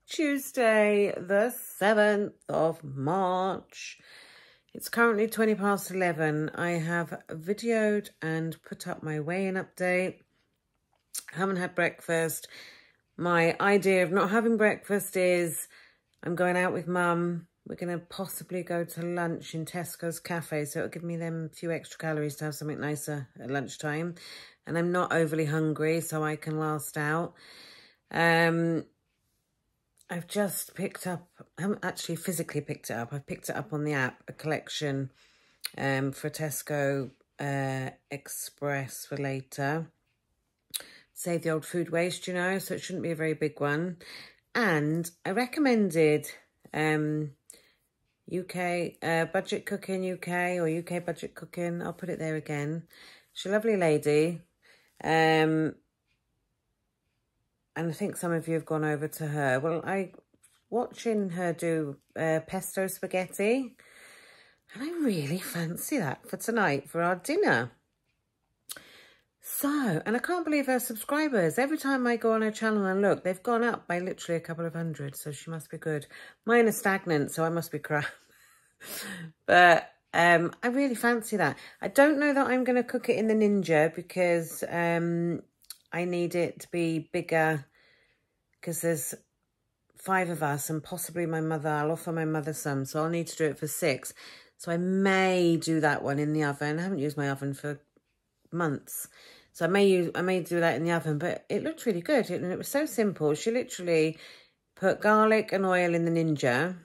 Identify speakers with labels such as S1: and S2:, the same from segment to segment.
S1: Tuesday, the 7th of March. It's currently 20 past 11. I have videoed and put up my weigh-in update. I haven't had breakfast. My idea of not having breakfast is I'm going out with Mum. We're going to possibly go to lunch in Tesco's cafe, so it'll give me them few extra calories to have something nicer at lunchtime. And I'm not overly hungry, so I can last out. I've just picked up, I haven't actually physically picked it up. I've picked it up on the app, a collection for Tesco Express for later. Save the old food waste, you know, so it shouldn't be a very big one. And I recommended UK Budget Cooking UK or UK Budget Cooking. I'll put it there again. She's a lovely lady. And I think some of you have gone over to her. Well, watching her do pesto spaghetti, and I really fancy that for tonight for our dinner. So, and I can't believe her subscribers. Every time I go on her channel and look, they've gone up by literally a couple of hundred, so she must be good. Mine are stagnant, so I must be crap. But I really fancy that. I don't know that I'm going to cook it in the Ninja because I need it to be bigger because there's 5 of us and possibly my mother. I'll offer my mother some, so I'll need to do it for 6. So I may do that one in the oven. I haven't used my oven for months, so I may do that in the oven. But it looked really good, and it was so simple. She literally put garlic and oil in the Ninja,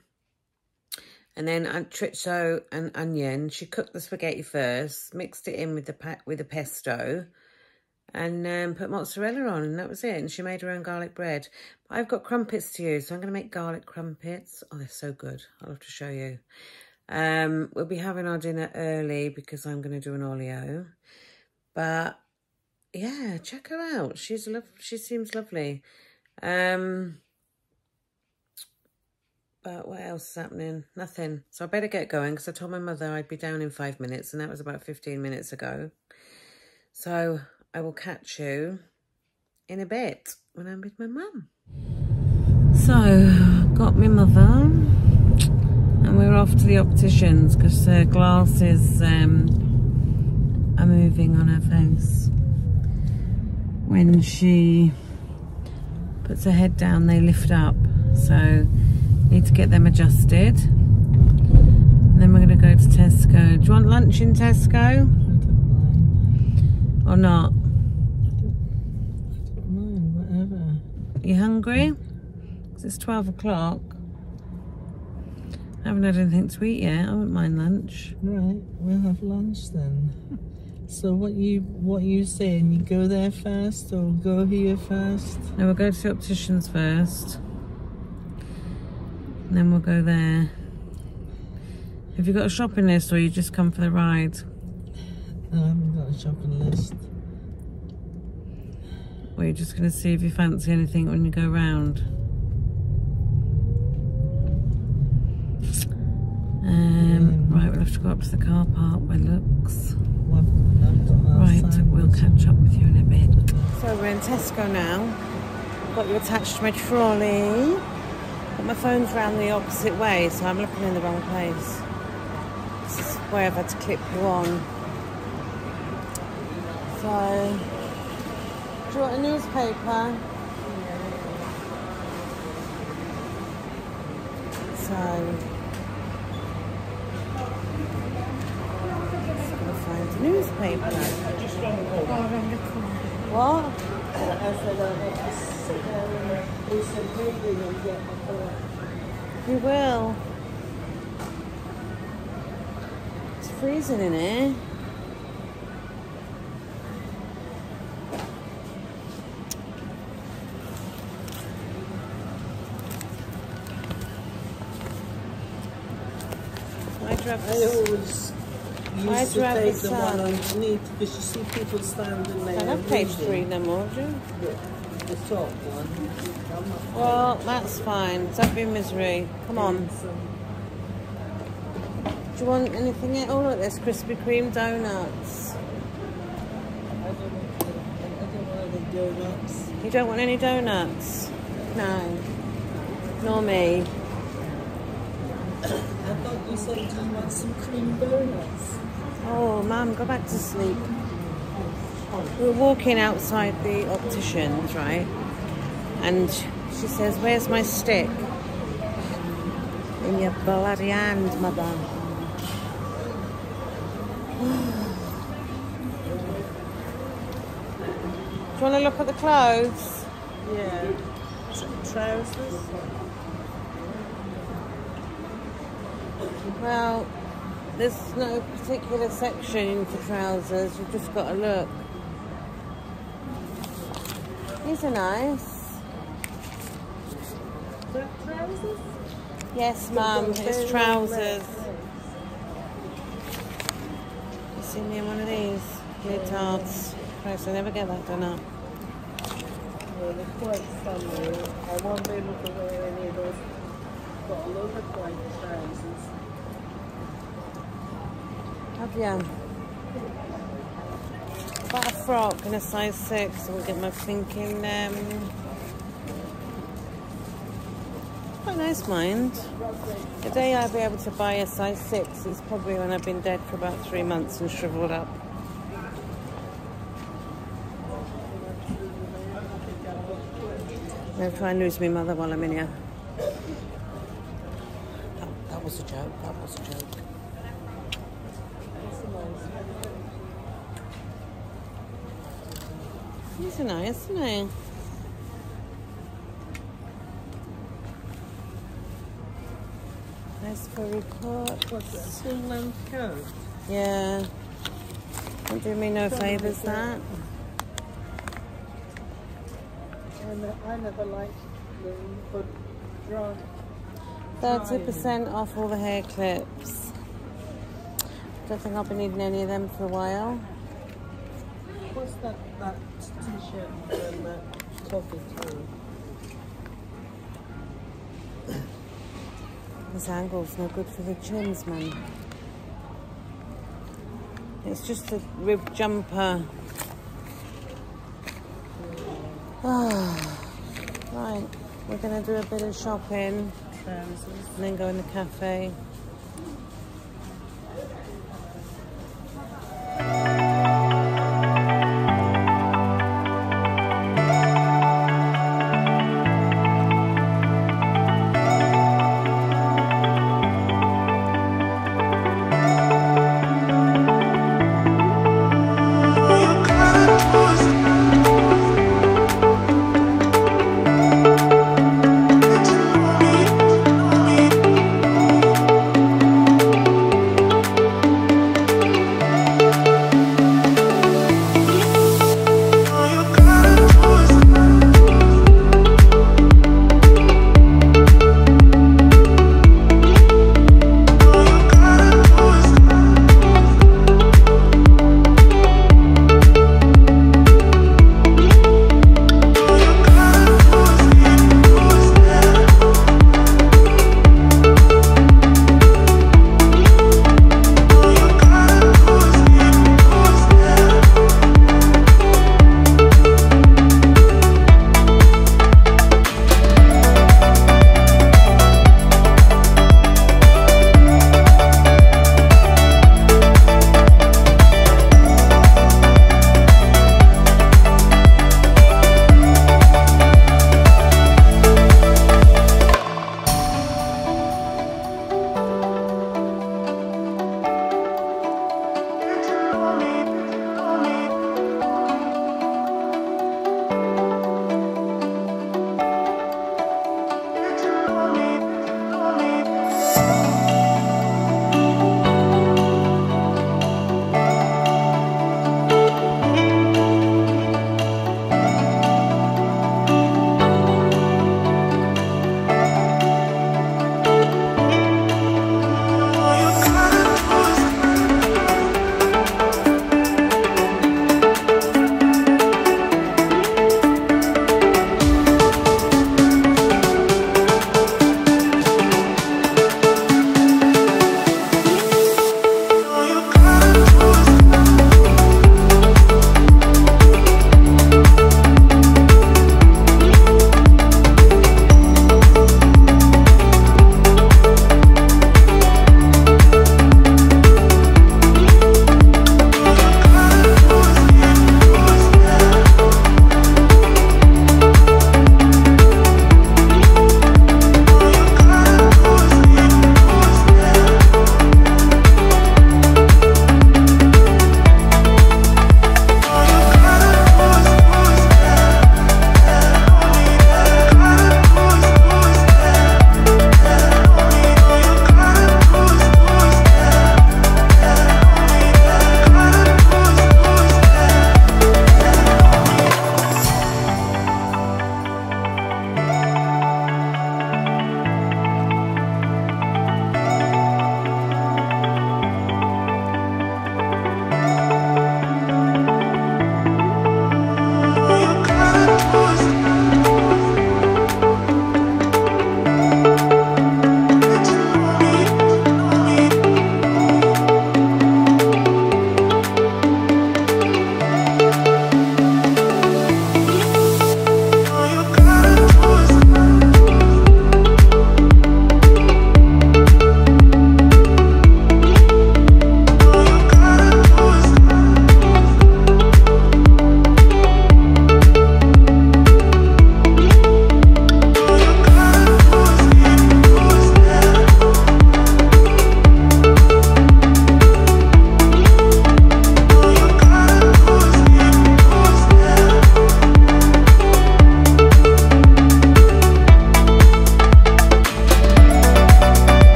S1: and then chorizo and onion. She cooked the spaghetti first, mixed it in with the pesto, and put mozzarella on, and that was it. And she made her own garlic bread. But I've got crumpets to use, so I'm going to make garlic crumpets. Oh, they're so good. I'll have to show you. We'll be having our dinner early because I'm going to do an olio. But yeah, check her out. She seems lovely. But what else is happening? Nothing. So I better get going because I told my mother I'd be down in 5 minutes, and that was about 15 minutes ago. So I will catch you in a bit when I'm with my mum. So, got my mother, and we're off to the opticians because her glasses are moving on her face. When she puts her head down, they lift up, so need to get them adjusted. And then we're going to go to Tesco. Do you want lunch in Tesco?
S2: I don't mind.
S1: Or not?
S2: I don't mind, whatever.
S1: You hungry? Because it's 12 o'clock. I haven't had anything to eat yet. I wouldn't mind lunch.
S2: Right, we'll have lunch then. So what you saying? You go there first or go here first?
S1: No, we'll go to the opticians first. And then we'll go there. Have you got a shopping list or you just come for the ride?
S2: No, I haven't got a shopping list.
S1: Or you're just going to see if you fancy anything when you go round? Right, we'll have to go up to the car park by looks. Right, we'll catch up with you in a bit. So we're in Tesco now. I've got you attached to my trolley. But my phone's round the opposite way, so I'm looking in the wrong place. This is where I've had to clip you on. So, do you want a newspaper? So, just gonna find a newspaper. What? You will. It's freezing in here.
S2: I always used to take the one underneath because you see people standing there.
S1: I have page 3 no more, do you?
S2: The top one.
S1: Well, that's fine. Don't be misery. Come on. Do you want anything else? Oh, look, there's Krispy Kreme donuts.
S2: I don't want any donuts.
S1: You don't want any donuts? No. Nor me.
S2: I thought you said you want some cream donuts.
S1: Oh, Mum, go back to sleep. We were walking outside the optician's, right? And she says, "Where's my stick?" In your bloody hand, mother. Do you want to look at the clothes?
S2: Yeah. Trousers?
S1: Well, there's no particular section for trousers. You've just got to look. These are nice.
S2: Is that trousers?
S1: Yes, Mum, it's trousers. You seen me in one of these? Leotards. Christ, I never get that done up.
S2: Yeah, they're quite funny. I won't be able to wear any of those. Got a lot of white trousers.
S1: Have you? About a frock in a size 6. I'll get my thinking. Quite nice, mind. The day I'll be able to buy a size 6 is probably when I've been dead for about 3 months and shriveled up. I'll try and lose my mother while I'm in here. That was a joke. That was a joke. These are nice, isn't they? Nice furry coat.
S2: What's that? Full length coat?
S1: Yeah. Don't do me no favours, that.
S2: I never liked them, but dry.
S1: 30% off all the hair clips. Don't think I'll be needing any of them for a while.
S2: What's that t-shirt and that toffee too?
S1: This angle's no good for the chins, man. It's just a rib jumper. Right, we're going to do a bit of shopping and then go in the cafe.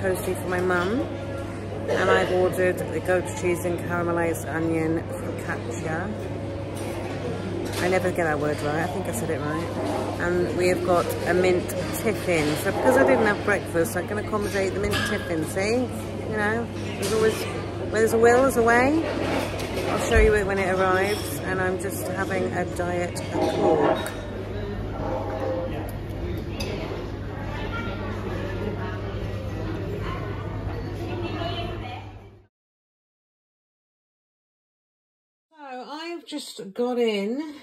S1: toasty for my mum. And I've ordered the goat cheese and caramelised onion focaccia. I never get that word right, I think I said it right. And we have got a mint tiffin. So because I didn't have breakfast, I can accommodate the mint tiffin, see? You know, there's always, where there's a will, there's a way. I'll show you it when it arrives. And I'm just having a diet Coke. So I've just got in,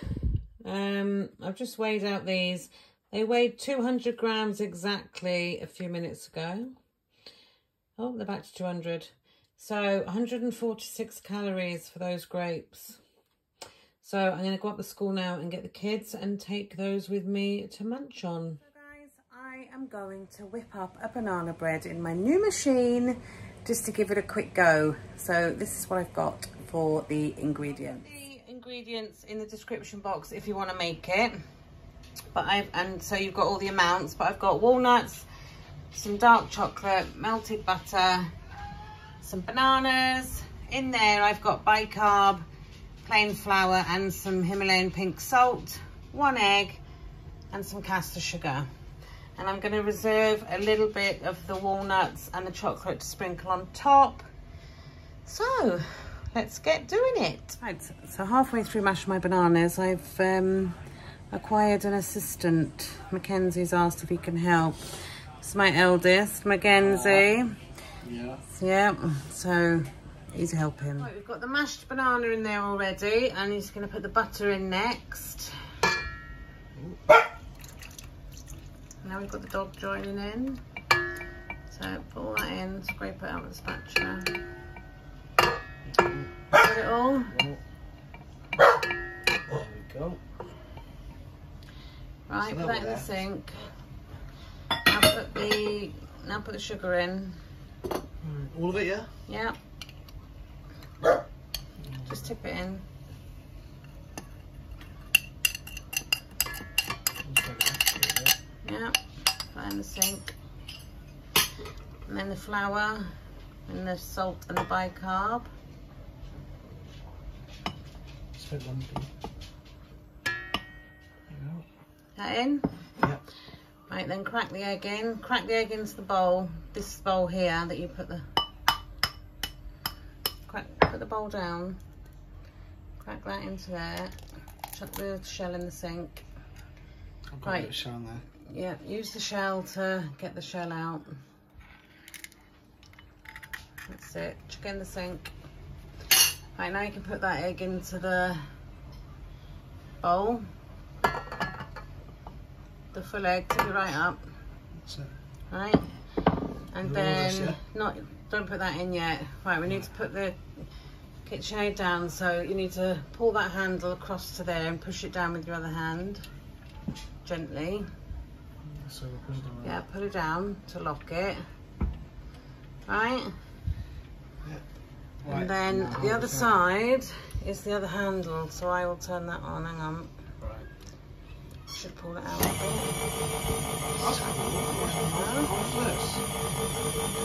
S1: I've just weighed out these. They weighed 200 grams exactly a few minutes ago. Oh, they're back to 200. So 146 calories for those grapes. So I'm going to go up to school now and get the kids and take those with me to munch on. So guys, I am going to whip up a banana bread in my new machine just to give it a quick go. So this is what I've got for the ingredients. The ingredients in the description box if you want to make it. But and so you've got all the amounts, but I've got walnuts, some dark chocolate, melted butter, some bananas. In there I've got bicarb, plain flour and some Himalayan pink salt, 1 egg and some castor sugar. And I'm going to reserve a little bit of the walnuts and the chocolate to sprinkle on top. So let's get doing it. Right, so halfway through mashing my bananas, I've acquired an assistant. Mackenzie's asked if he can help. It's my eldest, Mackenzie. Yeah, so he's helping. Right, we've got the mashed banana in there already, and he's going to put the butter in next. Now we've got the dog joining in. So put all that in, scrape it out with the spatula. Put it all.
S3: There we go.
S1: Right, put that in the sink. Now put the sugar in.
S3: All of it, yeah?
S1: Yeah. Just tip it in. Yeah. Put that in the sink. And then the flour and the salt and the bicarb.
S3: So lumpy.
S1: That in?
S3: Yeah.
S1: Right, then crack the egg in. Crack the egg into the bowl. This bowl here that you put the... Put the bowl down. Crack that into there. Chuck the shell in the sink.
S3: I've got a bit of shell in there.
S1: Yeah, use the shell to get the shell out. That's it. Chuck it in the sink. Right, now you can put that egg into the bowl. The full egg, tip it right up.
S3: That's it.
S1: Right, and then don't put that in yet. Right, we need to put the KitchenAid down, so you need to pull that handle across to there and push it down with your other hand, gently.
S3: So we'll push it down.
S1: Yeah, put it down to lock it. Right.
S3: Yeah.
S1: And then the other side is the other handle, so I will turn that on. Hang on.
S3: Right.
S1: Should pull it out.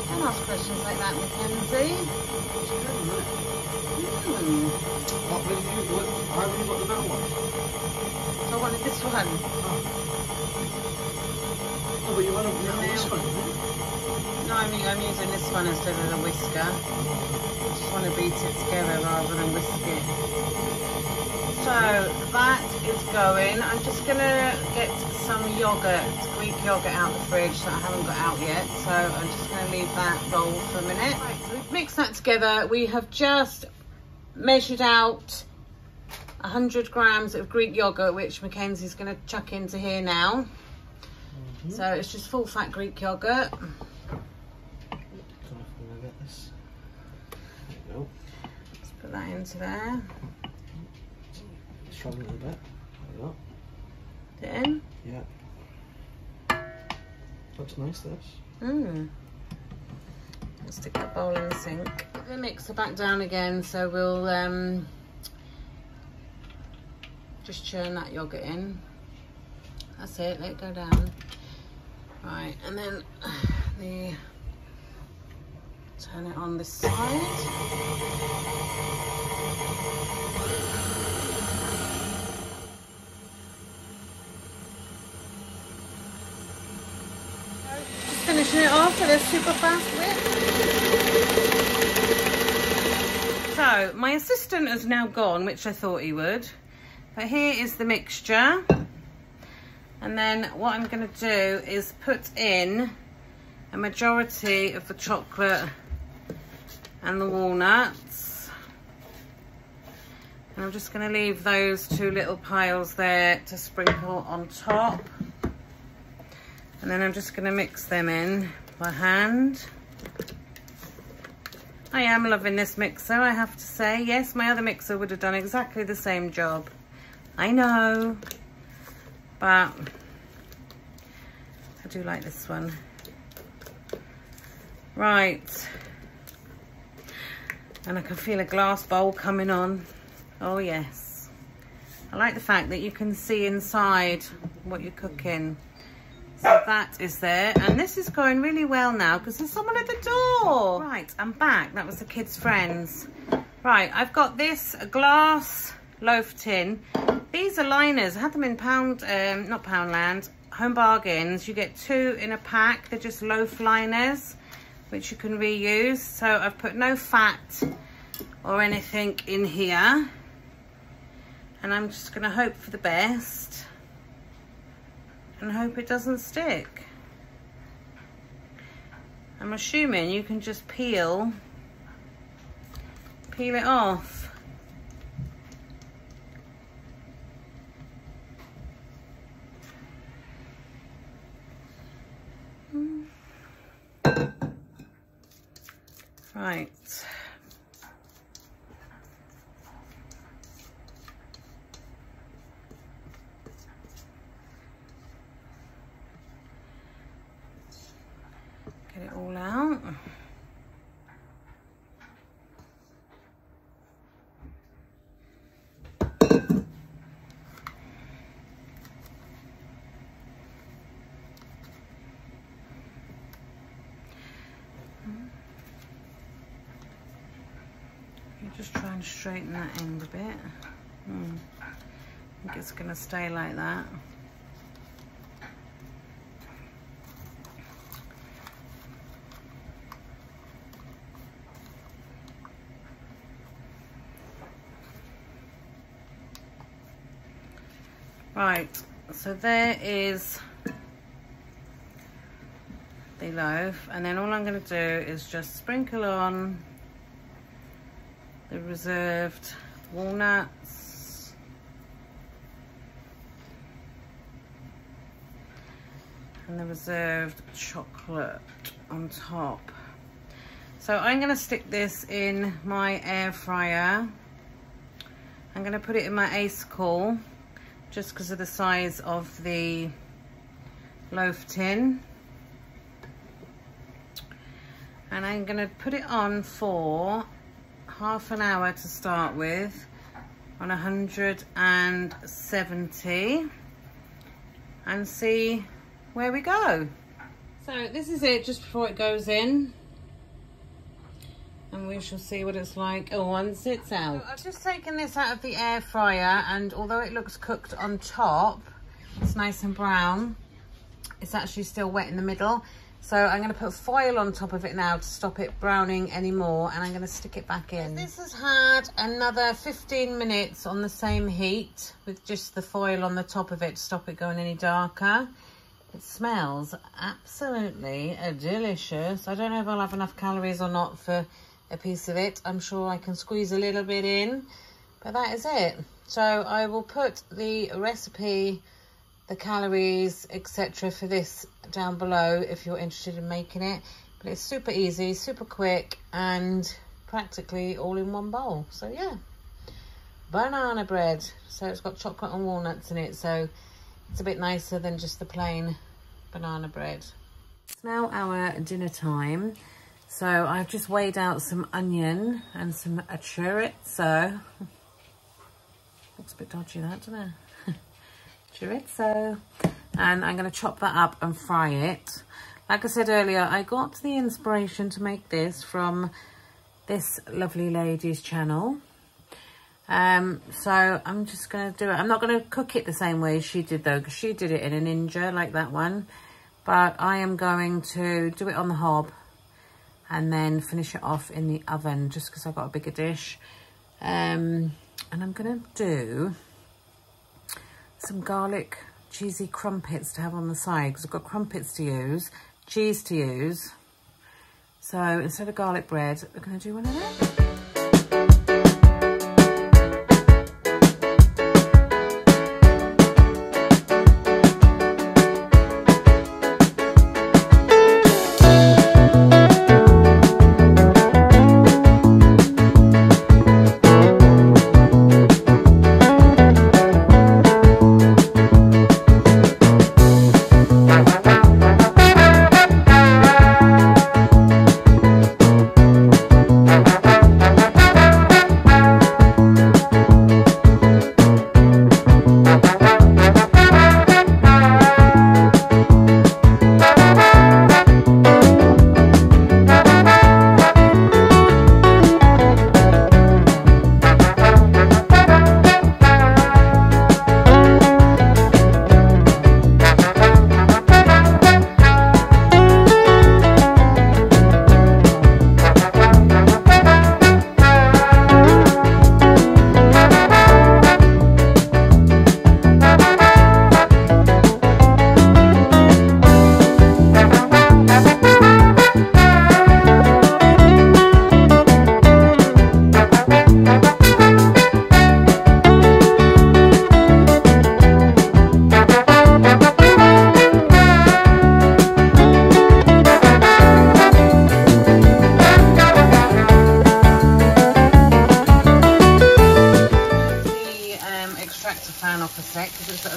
S1: Don't ask questions like that, Mackenzie.
S3: How have you got the better one?
S1: So I wanted this one.
S3: Oh, but you want this one, didn't you?
S1: No, I'm using this one instead of the whisker. I just want to beat it together rather than whisk it. So that is going. I'm just going to get some yogurt, Greek yogurt out of the fridge that I haven't got out yet. So I'm just going to leave that roll for a minute. Right, so we've mixed that together. We have just measured out 100 grams of Greek yogurt, which Mackenzie's going to chuck into here now. So it's just full fat Greek yogurt. Let's put that into there.
S3: Strong a little bit. There you go.
S1: Put it in.
S3: Yeah. Looks nice, this.
S1: Let's stick that bowl in the sink. Put the mixer back down again, so we'll just churn that yogurt in. That's it, let it go down. Right, and then the Turn it on this side. Finishing it off with a super fast whip. So my assistant has now gone, which I thought he would. But here is the mixture. And then what I'm going to do is put in a majority of the chocolate and the walnuts. And I'm just going to leave those two little piles there to sprinkle on top. And then I'm just going to mix them in by hand. I am loving this mixer, I have to say. Yes, my other mixer would have done exactly the same job. I know, but I do like this one. Right. And I can feel a glass bowl coming on. Oh yes. I like the fact that you can see inside what you're cooking. So that is there, and this is going really well now because there's someone at the door. Right, I'm back. That was the kids' friends. Right, I've got this glass loaf tin. These are liners. I had them in not Poundland, Home Bargains. You get 2 in a pack. They're just loaf liners, which you can reuse. So I've put no fat or anything in here, and I'm just going to hope for the best. And hope it doesn't stick. I'm assuming you can just peel it off. Right. Get it all out. You just try and straighten that end a bit. I think it's going to stay like that. Right, so there is the loaf, and then all I'm going to do is just sprinkle on the reserved walnuts, and the reserved chocolate on top. So I'm going to stick this in my air fryer. I'm going to put it in my Ace-Cool, just because of the size of the loaf tin. And I'm going to put it on for half an hour to start with on 170 and see where we go. So this is it just before it goes in, and we shall see what it's like once it's out. So I've just taken this out of the air fryer, and although it looks cooked on top, it's nice and brown, it's actually still wet in the middle. So I'm going to put foil on top of it now to stop it browning anymore, and I'm going to stick it back in. This has had another 15 minutes on the same heat with just the foil on the top of it to stop it going any darker. It smells absolutely delicious. I don't know if I'll have enough calories or not for a piece of it. I'm sure I can squeeze a little bit in, but that is it. So I will put the recipe, the calories, etc. for this down below if you're interested in making it. But it's super easy, super quick, and practically all in one bowl. So yeah, banana bread. So it's got chocolate and walnuts in it, so it's a bit nicer than just the plain banana bread. It's now our dinner time. So I've just weighed out some onion and some chorizo. Looks a bit dodgy, that, doesn't it? Chorizo. And I'm going to chop that up and fry it. Like I said earlier, I got the inspiration to make this from this lovely lady's channel. So I'm just going to do it. I'm not going to cook it the same way she did though, because she did it in a Ninja like that one. But I am going to do it on the hob and then finish it off in the oven just because I've got a bigger dish. And I'm going to do some garlic cheesy crumpets to have on the side because I've got crumpets to use, cheese to use. So instead of garlic bread, we're going to do one of them.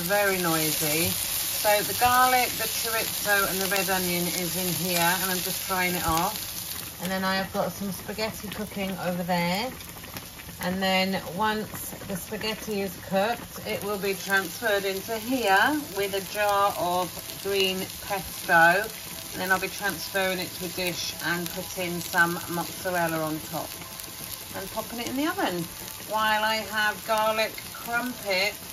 S1: Very noisy. So the garlic, the chorizo and the red onion is in here and I'm just frying it off. And then I have got some spaghetti cooking over there. And then once the spaghetti is cooked, it will be transferred into here with a jar of green pesto. And then I'll be transferring it to a dish and putting some mozzarella on top and popping it in the oven while I have garlic crumpets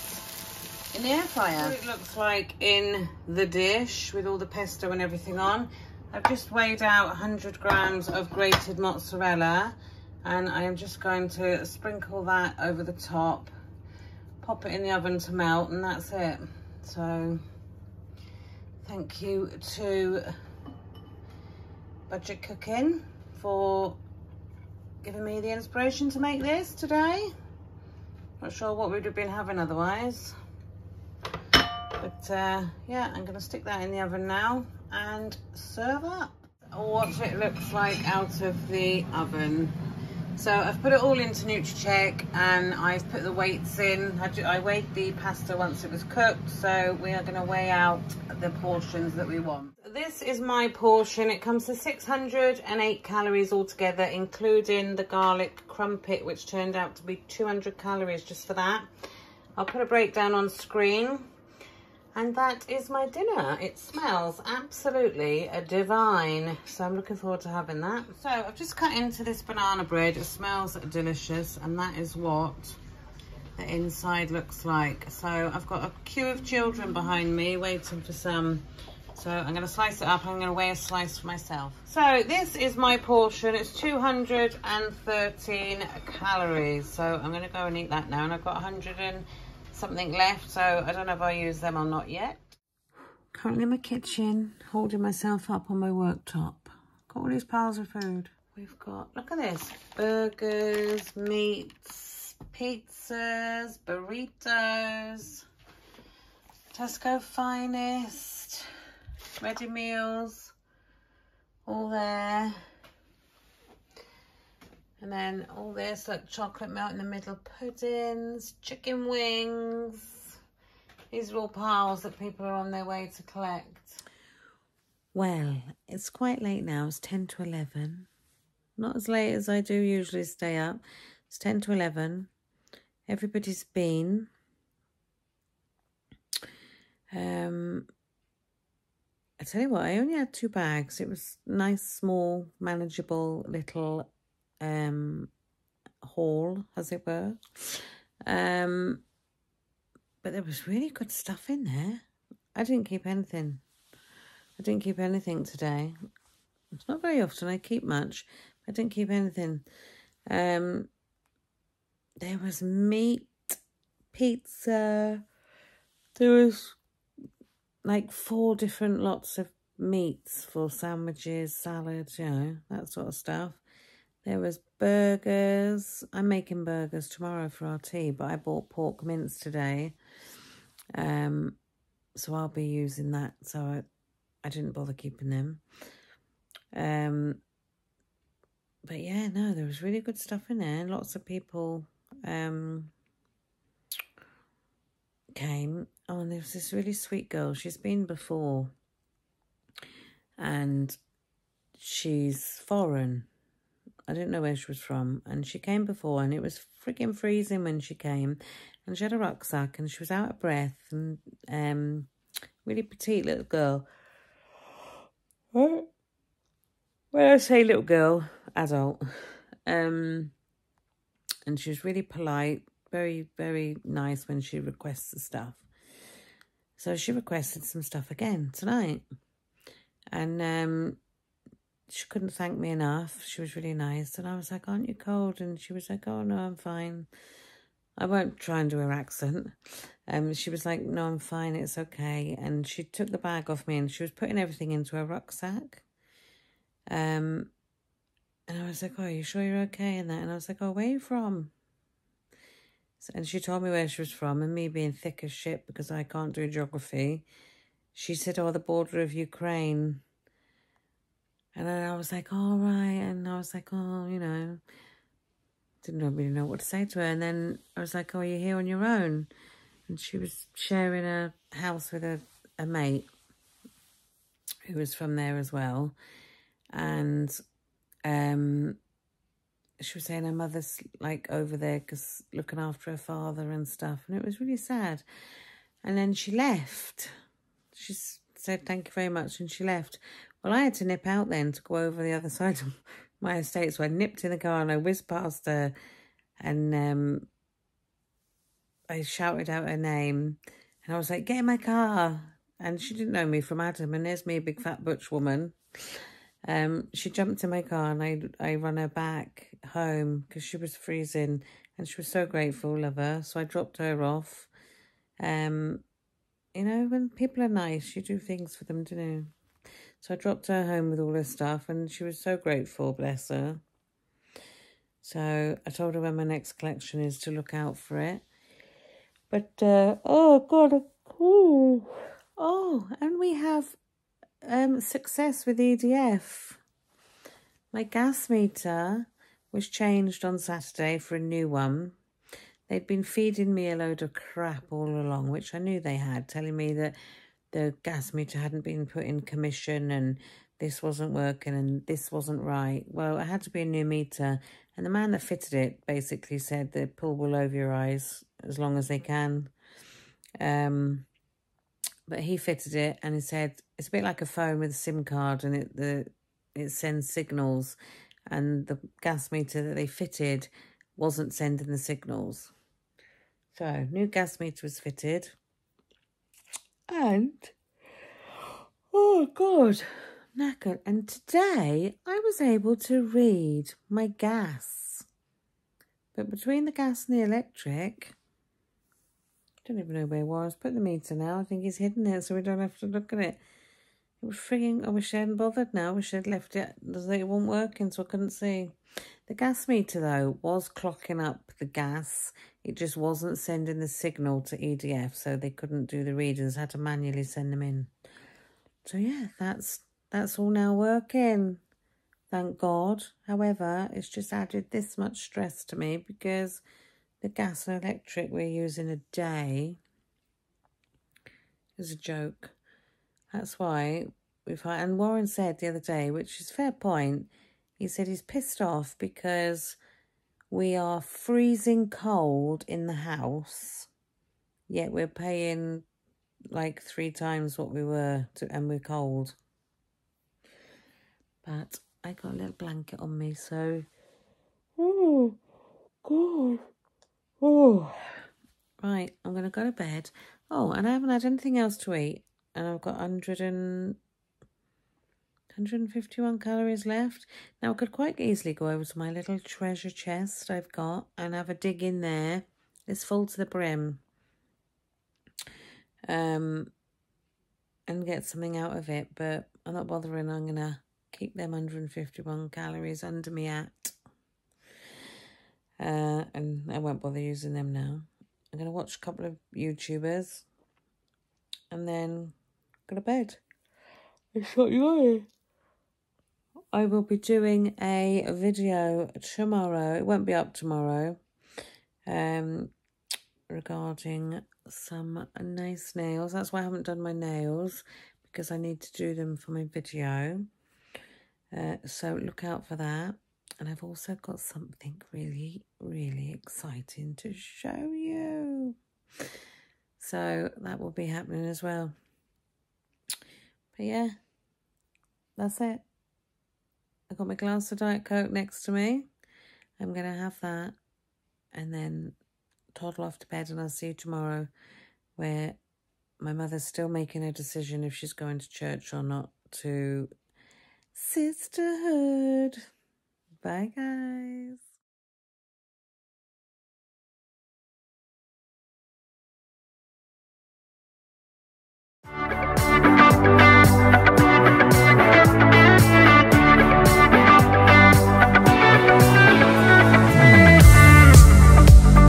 S1: in the air fryer. What it looks like in the dish with all the pesto and everything on. I've just weighed out 100 grams of grated mozzarella and I am just going to sprinkle that over the top, pop it in the oven to melt, and that's it. So thank you to Budget Cooking for giving me the inspiration to make this today. Not sure what we'd have been having otherwise. But yeah, I'm going to stick that in the oven now and serve up. What it looks like out of the oven. So I've put it all into NutriCheck and I've put the weights in. I weighed the pasta once it was cooked, so we are going to weigh out the portions that we want. This is my portion. It comes to 608 calories altogether, including the garlic crumpet, which turned out to be 200 calories just for that. I'll put a breakdown on screen. And that is my dinner. It smells absolutely divine. So I'm looking forward to having that. So I've just cut into this banana bread. It smells delicious. And that is what the inside looks like. So I've got a queue of children behind me waiting for some. So I'm going to slice it up. I'm going to weigh a slice for myself. So this is my portion. It's 213 calories. So I'm going to go and eat that now. And I've got 100 and something left, so I don't know if I'll use them or not yet. Currently in my kitchen, holding myself up on my worktop. Got all these piles of food. We've got, look at this, burgers, meats, pizzas, burritos, Tesco Finest, ready meals, all there. And then all this, like chocolate melt in the middle, puddings, chicken wings. These are all piles that people are on their way to collect. Well, it's quite late now. It's 10 to 11. Not as late as I do usually stay up. It's 10 to 11. Everybody's been. I tell you what, I only had 2 bags. It was nice, small, manageable little haul, as it were. But there was really good stuff in there. I didn't keep anything. I didn't keep anything today. It's not very often I keep much. I didn't keep anything. There was meat, pizza. There was like 4 different lots of meats for sandwiches, salads, you know, that sort of stuff. There was burgers. I'm making burgers tomorrow for our tea, but I bought pork mince today. So I'll be using that. So I didn't bother keeping them. But yeah, no, there was really good stuff in there. Lots of people came. Oh, and there was this really sweet girl. She's been before. And she's foreign. I didn't know where she was from. And she came before, and it was freaking freezing when she came. And she had a rucksack, and she was out of breath. And really petite little girl. When I say little girl, adult. And she was really polite. Very, very nice when she requests the stuff. So she requested some stuff again tonight. And she couldn't thank me enough. She was really nice. And I was like, aren't you cold? And she was like, oh, no, I'm fine. I won't try and do her accent. She was like, no, I'm fine. It's okay. And she took the bag off me and she was putting everything into her rucksack. And I was like, oh, are you sure you're okay? And I was like, oh, where are you from? And she told me where she was from, and me being thick as shit because I can't do geography, she said, oh, the border of Ukraine. And then I was like, all right. And I was like, oh, you know, didn't really know what to say to her. And then I was like, oh, you're here on your own? And she was sharing a house with a mate who was from there as well. And she was saying her mother's like over there because looking after her father and stuff. And it was really sad. And then she left. She said, thank you very much. And she left. Well, I had to nip out then to go over the other side of my estate. So I nipped in the car and I whizzed past her. And I shouted out her name. And I was like, get in my car. And she didn't know me from Adam. And there's me, a big fat butch woman. She jumped in my car and I run her back home because she was freezing and she was so grateful of her. So I dropped her off. You know, when people are nice, you do things for them, don't you? So I dropped her home with all her stuff and she was so grateful, bless her. So I told her when my next collection is to look out for it. But, oh, God. Oh, and we have success with EDF. My gas meter was changed on Saturday for a new one. They'd been feeding me a load of crap all along, which I knew they had, telling me that the gas meter hadn't been put in commission and this wasn't working and this wasn't right. Well, it had to be a new meter. And the man that fitted it basically said they pull wool over your eyes as long as they can. But he fitted it and he said, it's a bit like a phone with a SIM card and it sends signals. And the gas meter that they fitted wasn't sending the signals. So, new gas meter was fitted. And, oh God, knackered. And today I was able to read my gas. But between the gas and the electric, I don't even know where it was. Put the meter now. I think he's hidden it so we don't have to look at it. It was frigging, I wish I hadn't bothered now. I wish I'd left it. It wasn't working so I couldn't see. The gas meter though was clocking up the gas. It just wasn't sending the signal to EDF so they couldn't do the readings. Had to manually send them in. So yeah, that's all now working. Thank God. However, it's just added this much stress to me because the gas and electric we're using a day is a joke. That's why we've had, and Warren said the other day, which is a fair point, he said he's pissed off because we are freezing cold in the house, yet we're paying like 3 times what we were, and we're cold. But I got a little blanket on me, so... Oh, God. Oh. Right, I'm going to go to bed. Oh, and I haven't had anything else to eat. And I've got 151 calories left. Now, I could quite easily go over to my little treasure chest I've got and have a dig in there. It's full to the brim. And get something out of it. But I'm not bothering. I'm going to keep them 151 calories under me at. And I won't bother using them now. I'm going to watch a couple of YouTubers. And then go to bed. I shot you eye. I will be doing a video tomorrow. It won't be up tomorrow. Regarding some nice nails. That's why I haven't done my nails, because I need to do them for my video. So look out for that. And I've also got something really, really exciting to show you. So that will be happening as well. But yeah, that's it. I've got my glass of Diet Coke next to me. I'm going to have that and then toddle off to bed, and I'll see you tomorrow, where my mother's still making a decision if she's going to church or not to sisterhood. Bye, guys.